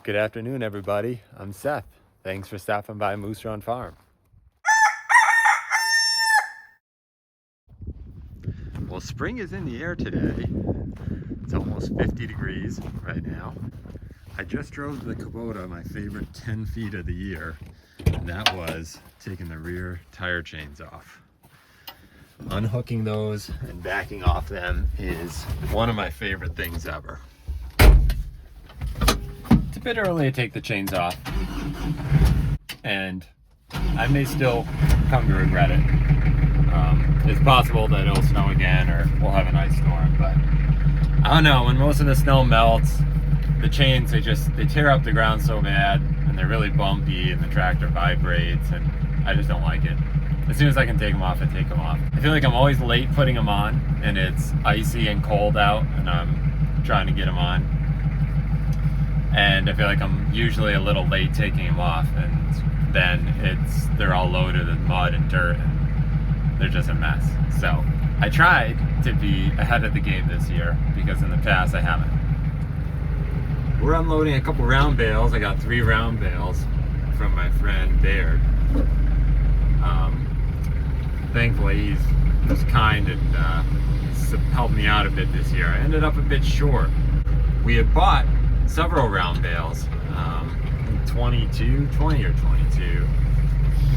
Good afternoon, everybody. I'm Seth. Thanks for stopping by Moose Run Farm. Well, spring is in the air today. It's almost 50 degrees right now. I just drove the Kubota, my favorite 10 feet of the year, and that was taking the rear tire chains off. Unhooking those and backing off them is one of my favorite things ever. It's a bit early to take the chains off, and I may still come to regret it. It's possible that it'll snow again or we'll have an ice storm, but I don't know, when most of the snow melts, the chains, they tear up the ground so bad, and they're really bumpy, and the tractor vibrates, and I just don't like it. As soon as I can take them off, I take them off. I feel like I'm always late putting them on, and it's icy and cold out, and I'm trying to get them on. And I feel like I'm usually a little late taking them off, and then they're all loaded with mud and dirt, and they're just a mess. So I tried to be ahead of the game this year, because in the past I haven't. We're unloading a couple round bales. I got 3 round bales from my friend Baird. Thankfully he's kind and he's helped me out a bit this year. I ended up a bit short. We had bought several round bales, 20 or 22.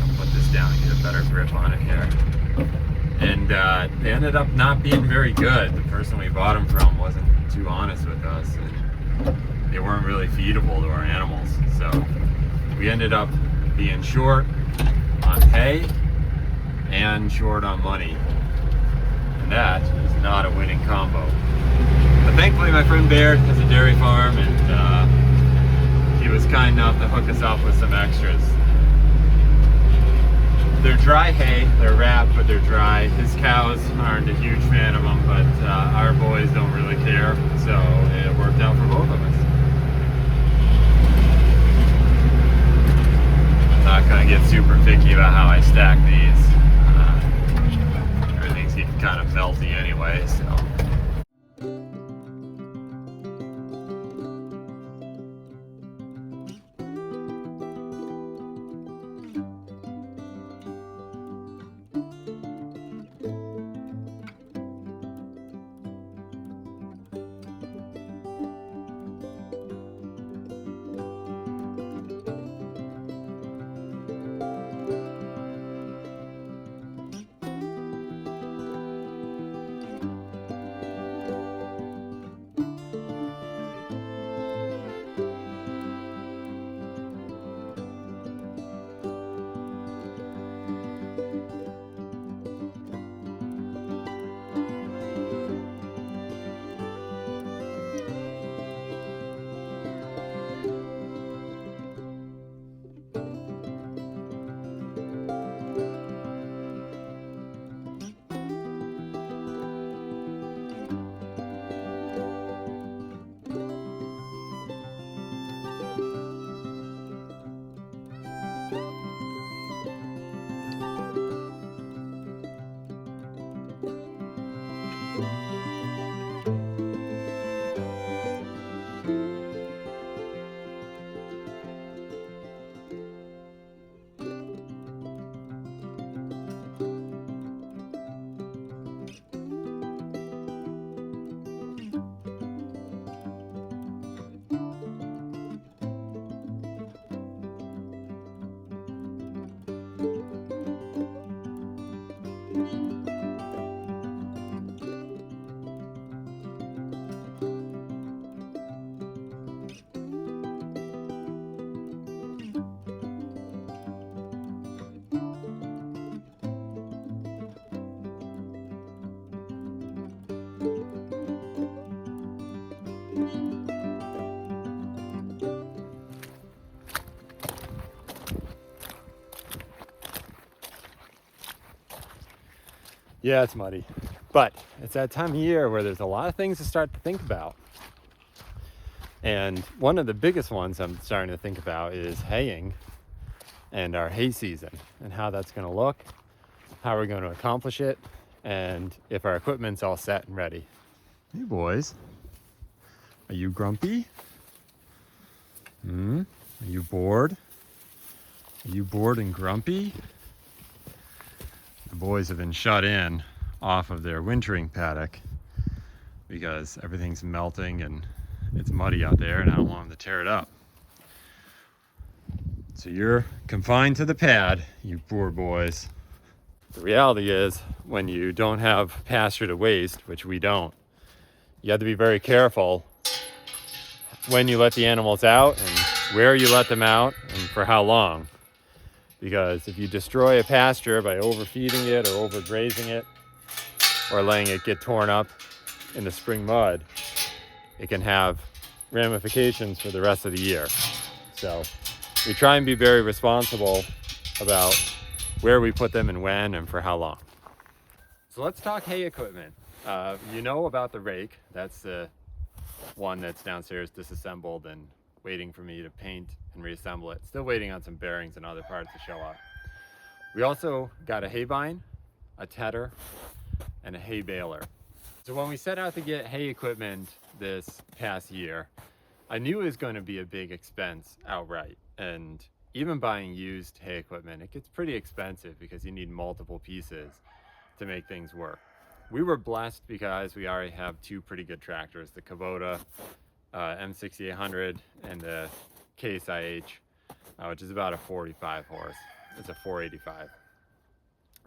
I'll put this down and get a better grip on it here. And they ended up not being very good. The person we bought them from wasn't too honest with us, and they weren't really feedable to our animals. So we ended up being short on hay and short on money. And that is not a winning combo. But thankfully my friend Baird has a dairy farm, and he was kind enough to hook us up with some extras. They're dry hay, they're wrapped, but they're dry. His cows aren't a huge fan of them, but our boys don't really care, so it worked out for both of us. I'm not gonna get super picky about how I stack these. Everything's getting kind of melty anyway, so. Yeah, it's muddy, but it's that time of year where there's a lot of things to start to think about. And one of the biggest ones I'm starting to think about is haying and our hay season and how that's going to look, how we're going to accomplish it, and if our equipment's all set and ready. Hey boys, are you grumpy? Are you bored? Are you bored and grumpy? The boys have been shut in off of their wintering paddock because everything's melting and it's muddy out there, and I don't want them to tear it up. So you're confined to the pad, you poor boys. The reality is, when you don't have pasture to waste, which we don't, you have to be very careful when you let the animals out and where you let them out and for how long. Because if you destroy a pasture by overfeeding it or overgrazing it or letting it get torn up in the spring mud, it can have ramifications for the rest of the year. So we try and be very responsible about where we put them and when and for how long. So let's talk hay equipment. You know about the rake. That's the one that's downstairs disassembled and waiting for me to paint and reassemble it. Still waiting on some bearings and other parts to show up. We also got a hay bine, a tedder, and a hay baler. So when we set out to get hay equipment this past year, I knew it was going to be a big expense outright. And even buying used hay equipment, it gets pretty expensive because you need multiple pieces to make things work. We were blessed because we already have two pretty good tractors, the Kubota M6800 and the Case IH, which is about a 45 horse. It's a 485.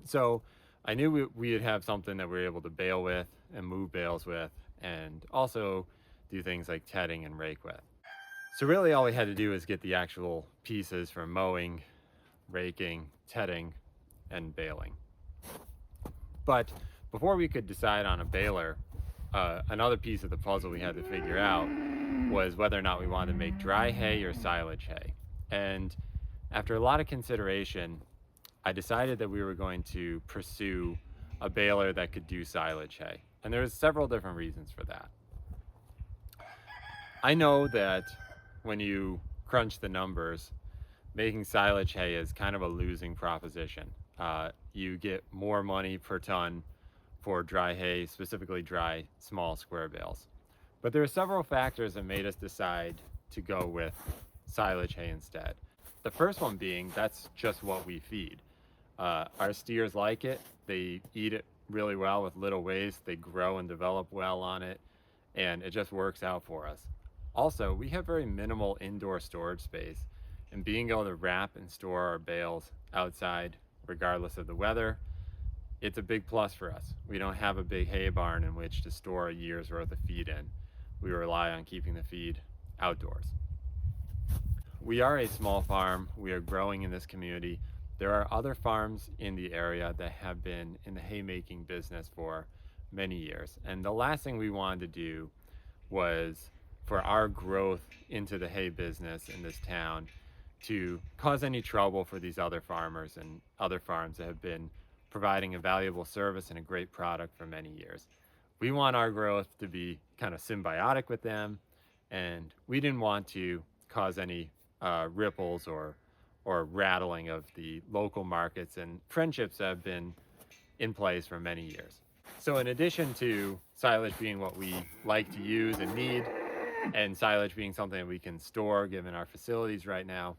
So I knew we'd have something that we were able to bale with and move bales with, and also do things like tedding and rake with. So really all we had to do was get the actual pieces for mowing, raking, tedding, and baling. But before we could decide on a baler, another piece of the puzzle we had to figure out was whether or not we wanted to make dry hay or silage hay. And after a lot of consideration, I decided that we were going to pursue a baler that could do silage hay. And there's several different reasons for that. I know that when you crunch the numbers, making silage hay is kind of a losing proposition. You get more money per ton for dry hay, specifically dry small square bales. But there are several factors that made us decide to go with silage hay instead. The first one being, that's just what we feed. Our steers like it. They eat it really well with little waste. They grow and develop well on it, and it just works out for us. Also, we have very minimal indoor storage space, and being able to wrap and store our bales outside, regardless of the weather, it's a big plus for us. We don't have a big hay barn in which to store a year's worth of feed in. We rely on keeping the feed outdoors. We are a small farm. We are growing in this community. There are other farms in the area that have been in the haymaking business for many years. And the last thing we wanted to do was for our growth into the hay business in this town to cause any trouble for these other farmers and other farms that have been providing a valuable service and a great product for many years. We want our growth to be kind of symbiotic with them, and we didn't want to cause any ripples or rattling of the local markets and friendships that have been in place for many years. So in addition to silage being what we like to use and need, and silage being something that we can store given our facilities right now,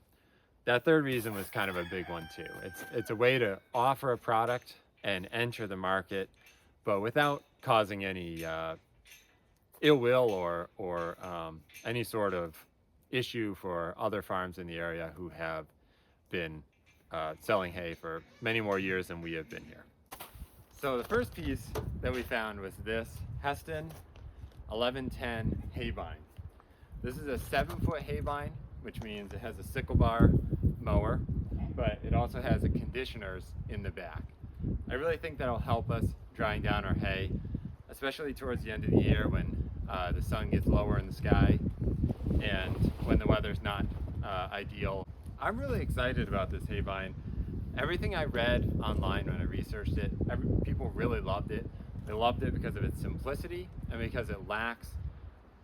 that third reason was kind of a big one too. It's a way to offer a product and enter the market, but without causing any ill will or any sort of issue for other farms in the area who have been selling hay for many more years than we have been here. So the first piece that we found was this Heston 1110 hay bine. This is a 7-foot hay bine, which means it has a sickle bar mower, but it also has a conditioners in the back. I really think that'll help us drying down our hay, especially towards the end of the year when the sun gets lower in the sky and when the weather's not ideal. I'm really excited about this hay bine. Everything I read online when I researched it, people really loved it. They loved it because of its simplicity and because it lacks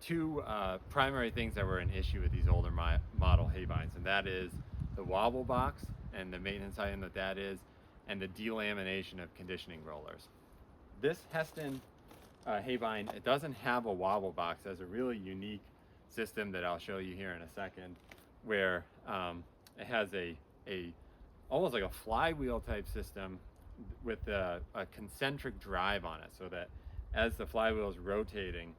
two primary things that were an issue with these older model hay bines, and that is the wobble box and the maintenance item that is, and the delamination of conditioning rollers. This Heston hay bine, it doesn't have a wobble box. It has a really unique system that I'll show you here in a second, where it has a almost like a flywheel type system with a concentric drive on it, so that as the flywheel is rotating,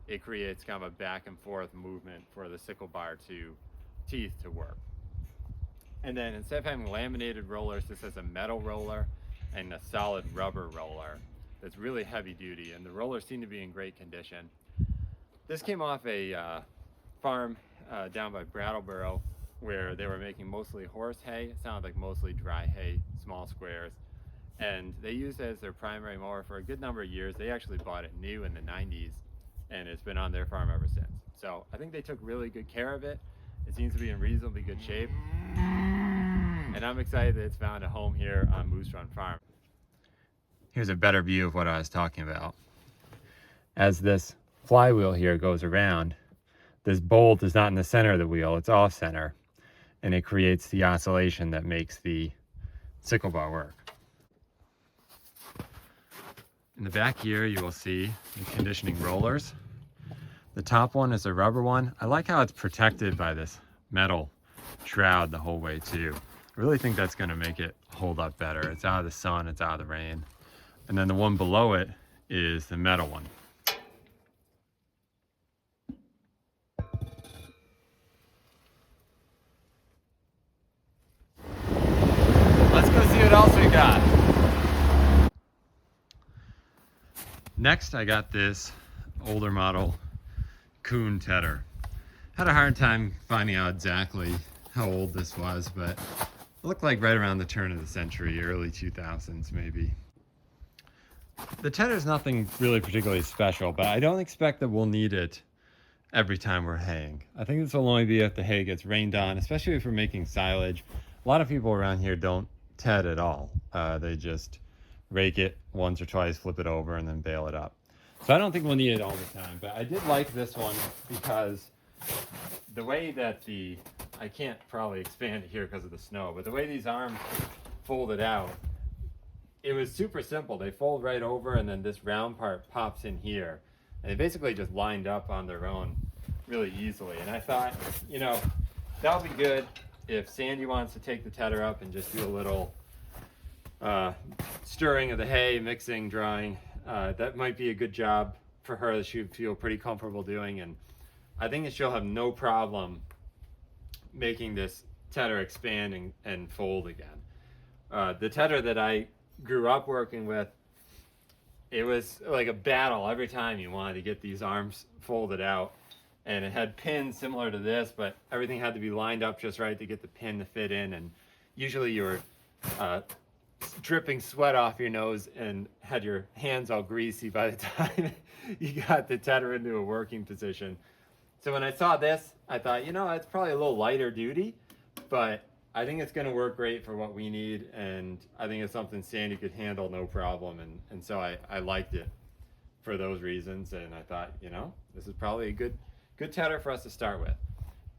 it creates kind of a back and forth movement for the sickle bar teeth to work. And then instead of having laminated rollers, this has a metal roller and a solid rubber roller that's really heavy duty, and the rollers seem to be in great condition. This came off a farm down by Brattleboro, where they were making mostly horse hay. It sounded like mostly dry hay, small squares. And they used it as their primary mower for a good number of years. They actually bought it new in the 90s, and it's been on their farm ever since. So I think they took really good care of it. It seems to be in reasonably good shape. And I'm excited that it's found a home here on Moose Run Farm. Here's a better view of what I was talking about. As this flywheel here goes around, this bolt is not in the center of the wheel, it's off center. And it creates the oscillation that makes the sickle bar work. In the back here, you will see the conditioning rollers. The top one is a rubber one. I like how it's protected by this metal shroud the whole way too. I really think that's going to make it hold up better. It's out of the sun, it's out of the rain. And then the one below it is the metal one. Let's go see what else we got. Next, I got this older model Kuhn tedder. Had a hard time finding out exactly how old this was, but it looked like right around the turn of the century, early 2000s maybe. The tedder is nothing really particularly special, but I don't expect that we'll need it every time we're haying. I think this will only be if the hay gets rained on, especially if we're making silage. A lot of people around here don't ted at all. They just rake it once or twice, flip it over, and then bale it up. So I don't think we'll need it all the time, but I did like this one because the way that I can't probably expand it here because of the snow, but the way these arms folded out, it was super simple. They fold right over, and then this round part pops in here. And they basically just lined up on their own really easily. And I thought, you know, that'll be good if Sandy wants to take the tedder up and just do a little stirring of the hay, mixing, drying. That might be a good job for her that she'd feel pretty comfortable doing. And I think that she'll have no problem making this tedder expand and fold again. The tedder that I grew up working with, it was like a battle every time you wanted to get these arms folded out. And it had pins similar to this, but everything had to be lined up just right to get the pin to fit in. And usually you were dripping sweat off your nose and had your hands all greasy by the time you got the tedder into a working position. So when I saw this, I thought, you know, it's probably a little lighter duty, but I think it's going to work great for what we need, and I think it's something Sandy could handle no problem, and so I liked it for those reasons, and I thought, you know, this is probably a good tedder for us to start with.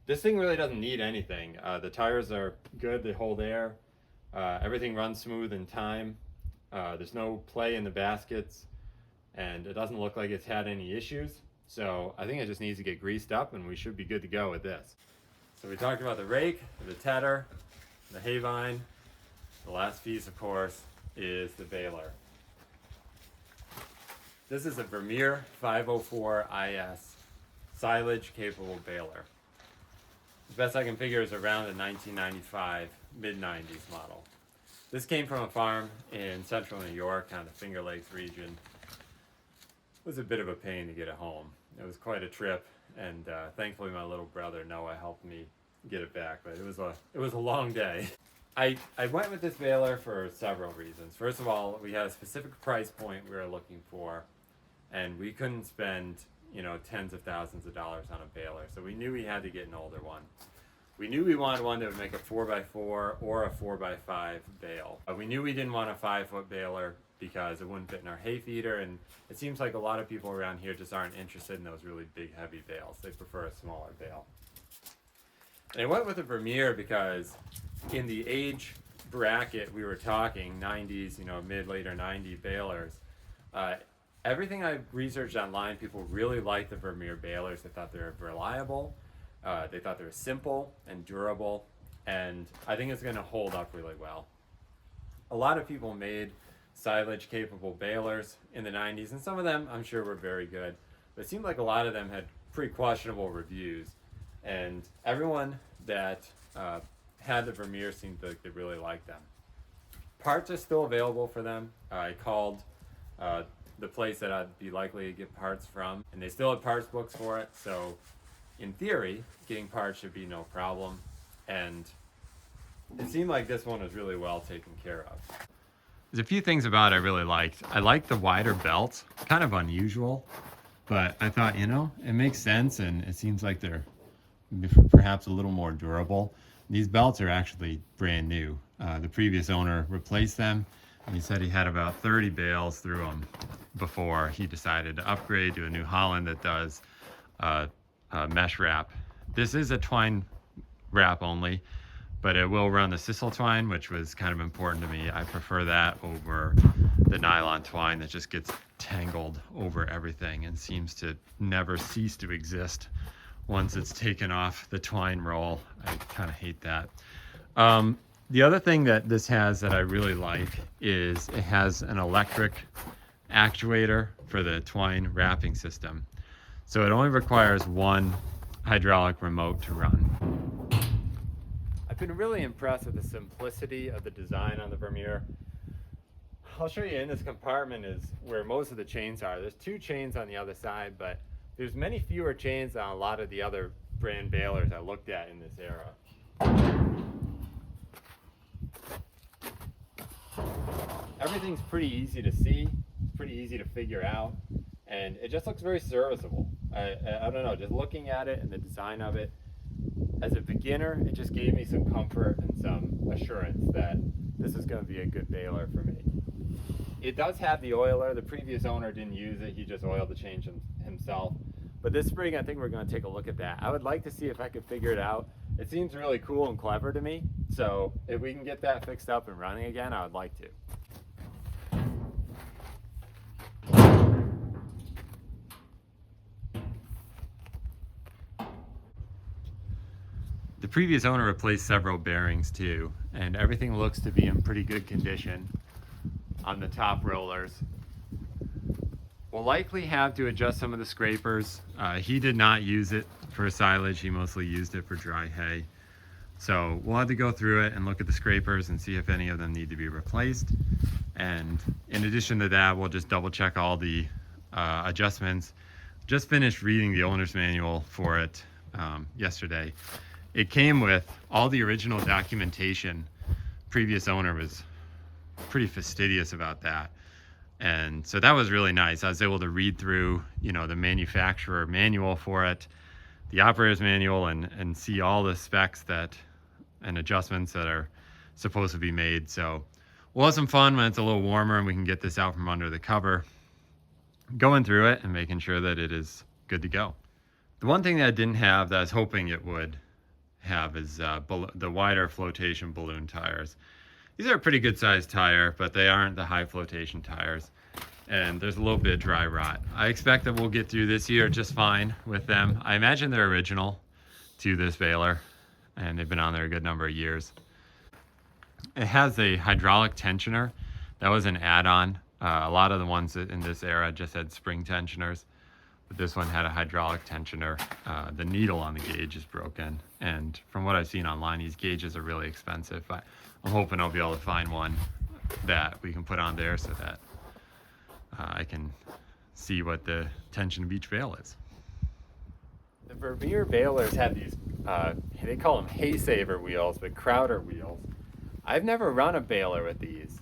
This thing really doesn't need anything. The tires are good, they hold air, everything runs smooth in time, there's no play in the baskets, and it doesn't look like it's had any issues, so I think it just needs to get greased up, and we should be good to go with this. So we talked about the rake, the tedder, the hay vine. The last piece, of course, is the baler. This is a Vermeer 504 IS silage capable baler. The best I can figure is around a 1995, mid-90s model. This came from a farm in central New York, kind of the Finger Lakes region. It was a bit of a pain to get it home. It was quite a trip, and thankfully my little brother Noah helped me get it back, but it was a long day. I went with this baler for several reasons. First of all, we had a specific price point we were looking for, and we couldn't spend, you know, tens of thousands of dollars on a baler, so we knew we had to get an older one. We knew we wanted one that would make a 4x4 or a 4x5 bale. We knew we didn't want a 5-foot baler because it wouldn't fit in our hay feeder, and it seems like a lot of people around here just aren't interested in those really big heavy bales. They prefer a smaller bale. And I went with a Vermeer because in the age bracket we were talking, 90s, you know, later 90 balers, everything I researched online, people really liked the Vermeer balers. They thought they were reliable. They thought they were simple and durable, and I think it's going to hold up really well. A lot of people made silage capable balers in the 90s, and some of them I'm sure were very good, but it seemed like a lot of them had pretty questionable reviews, and everyone that had the Vermeer seemed like they really liked them. Parts are still available for them. I called the place that I'd be likely to get parts from, and they still have parts books for it, so in theory getting parts should be no problem. And it seemed like this one was really well taken care of. There's a few things about it I really liked. I liked the wider belt, kind of unusual, but I thought, you know, it makes sense, and it seems like they're perhaps a little more durable. These belts are actually brand new. The previous owner replaced them, and he said he had about 30 bales through them before he decided to upgrade to a New Holland that does mesh wrap. This is a twine wrap only, but it will run the sisal twine, which was kind of important to me. I prefer that over the nylon twine that just gets tangled over everything and seems to never cease to exist once it's taken off the twine roll. I kind of hate that. The other thing that this has that I really like is it has an electric actuator for the twine wrapping system. So it only requires one hydraulic remote to run. I've been really impressed with the simplicity of the design on the Vermeer. I'll show you in this compartment is where most of the chains are. There's 2 chains on the other side, but there's many fewer chains on a lot of the other brand balers I looked at in this era. Everything's pretty easy to see, pretty easy to figure out, and it just looks very serviceable. I don't know, just looking at it and the design of it, as a beginner, it just gave me some comfort and some assurance that this is going to be a good baler for me. It does have the oiler. The previous owner didn't use it. He just oiled the change himself. But this spring, I think we're going to take a look at that. I would like to see if I could figure it out. It seems really cool and clever to me. So if we can get that fixed up and running again, I would like to. The previous owner replaced several bearings too, and everything looks to be in pretty good condition on the top rollers. We'll likely have to adjust some of the scrapers. He did not use it for silage, he mostly used it for dry hay. So we'll have to go through it and look at the scrapers and see if any of them need to be replaced. And in addition to that, we'll just double check all the adjustments. Just finished reading the owner's manual for it yesterday. It came with all the original documentation. Previous owner was pretty fastidious about that. And so that was really nice. I was able to read through, you know, the manufacturer manual for it, the operator's manual, and see all the specs that and adjustments that are supposed to be made. So we'll have some fun when it's a little warmer and we can get this out from under the cover, going through it and making sure that it is good to go. The one thing that I didn't have that I was hoping it would have is the wider flotation balloon tires. These are a pretty good sized tire, but they aren't the high flotation tires, and there's a little bit of dry rot. I expect that we'll get through this year just fine with them. I imagine they're original to this baler, and they've been on there a good number of years. It has a hydraulic tensioner. That was an add-on. A lot of the ones in this era just had spring tensioners, but this one had a hydraulic tensioner. The needle on the gauge is broken, and from what I've seen online, these gauges are really expensive, but I'm hoping I'll be able to find one that we can put on there so that I can see what the tension of each bale is. The Vermeer balers have these, they call them hay saver wheels, but Crowder wheels. I've never run a baler with these.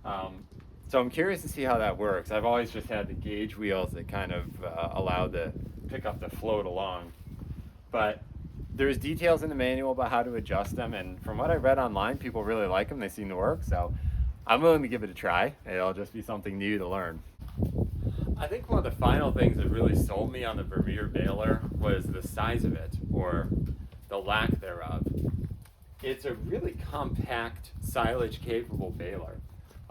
So I'm curious to see how that works. I've always just had the gauge wheels that kind of allow the pickup to float along. But there's details in the manual about how to adjust them, and from what I read online, people really like them. They seem to work, so I'm willing to give it a try. It'll just be something new to learn. I think one of the final things that really sold me on the Vermeer baler was the size of it, or the lack thereof. It's a really compact, silage-capable baler.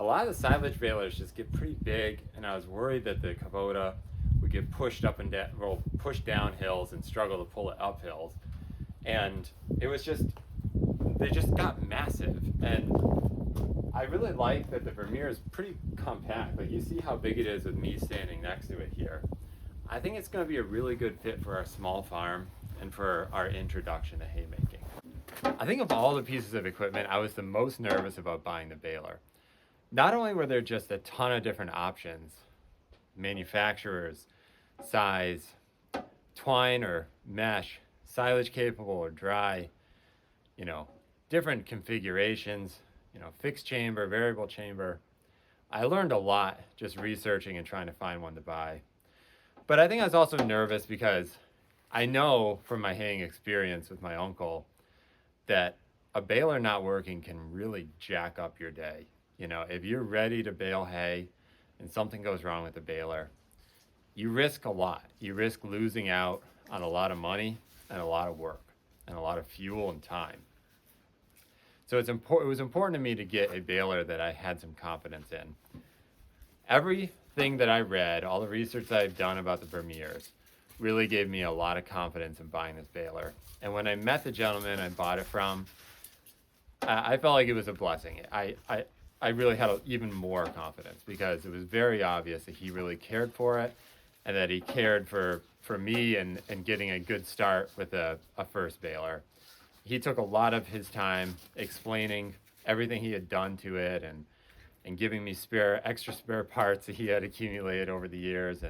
A lot of the silage balers just get pretty big, and I was worried that the Kubota would get pushed up and down, pushed down hills and struggle to pull it up hills. and it was just, they just got massive. And I really like that the Vermeer is pretty compact. Like, you see how big it is with me standing next to it here. I think it's going to be a really good fit for our small farm and for our introduction to haymaking. I think of all the pieces of equipment, I was the most nervous about buying the baler. Not only were there just a ton of different options, manufacturers, size, twine or mesh, silage capable or dry, you know, different configurations, you know, fixed chamber, variable chamber. I learned a lot just researching and trying to find one to buy. But I think I was also nervous because I know from my haying experience with my uncle that a baler not working can really jack up your day. You know, if you're ready to bale hay and something goes wrong with the baler, you risk a lot. You risk losing out on a lot of money and a lot of work and a lot of fuel and time. So it was important to me to get a baler that I had some confidence in. Everything that I read, all the research that I've done about the Vermeers, really gave me a lot of confidence in buying this baler. And when I met the gentleman I bought it from, I felt like it was a blessing. I really had even more confidence because it was very obvious that he really cared for it and that he cared for me and getting a good start with a first baler. He took a lot of his time explaining everything he had done to it and giving me extra spare parts that he had accumulated over the years.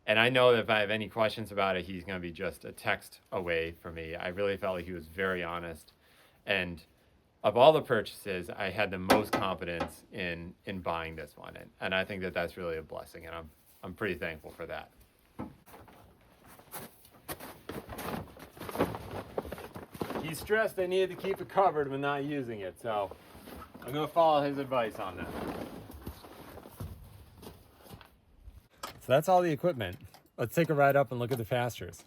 And I know that if I have any questions about it, he's going to be just a text away from me. I really felt like he was very honest. And of all the purchases, I had the most confidence in buying this one. And I think that that's really a blessing. And I'm pretty thankful for that. He stressed I needed to keep it covered when not using it. So I'm going to follow his advice on that. So that's all the equipment. Let's take a ride up and look at the pastures.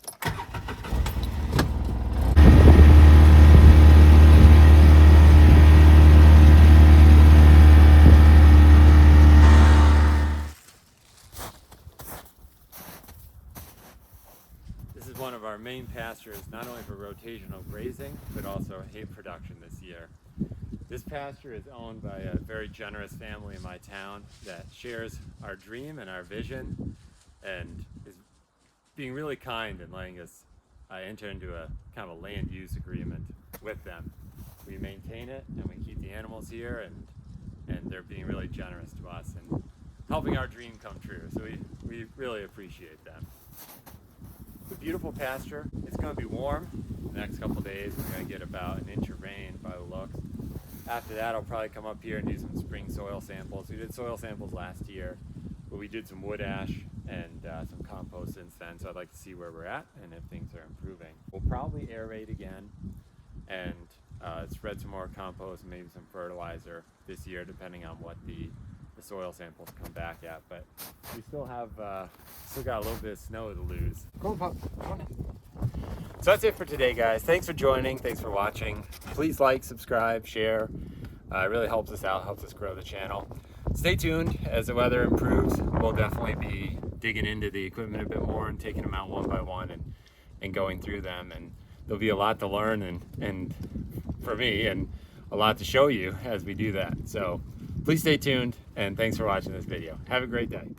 This is one of our main pastures, not only for rotational grazing, but also hay production this year. This pasture is owned by a very generous family in my town that shares our dream and our vision and is being really kind and letting us enter into a kind of a land use agreement with them. We maintain it and we keep the animals here, and they're being really generous to us and helping our dream come true. So we really appreciate them. It's a beautiful pasture. It's going to be warm the next couple of days. We're going to get about an inch of rain by the looks. After that, I'll probably come up here and do some spring soil samples. We did soil samples last year, but we did some wood ash and some compost since then, so I'd like to see where we're at and if things are improving. We'll probably aerate again and spread some more compost and maybe some fertilizer this year, depending on what the soil samples come back at. But we still got a little bit of snow to lose. Go on, Pop. Go on in. So that's it for today, guys. Thanks for joining. Thanks for watching. Please like, subscribe, share. It really helps us out, helps us grow the channel. Stay tuned as the weather improves. We'll definitely be digging into the equipment a bit more and taking them out one by one and going through them. And there'll be a lot to learn and for me, and a lot to show you as we do that. So please stay tuned, and thanks for watching this video. Have a great day.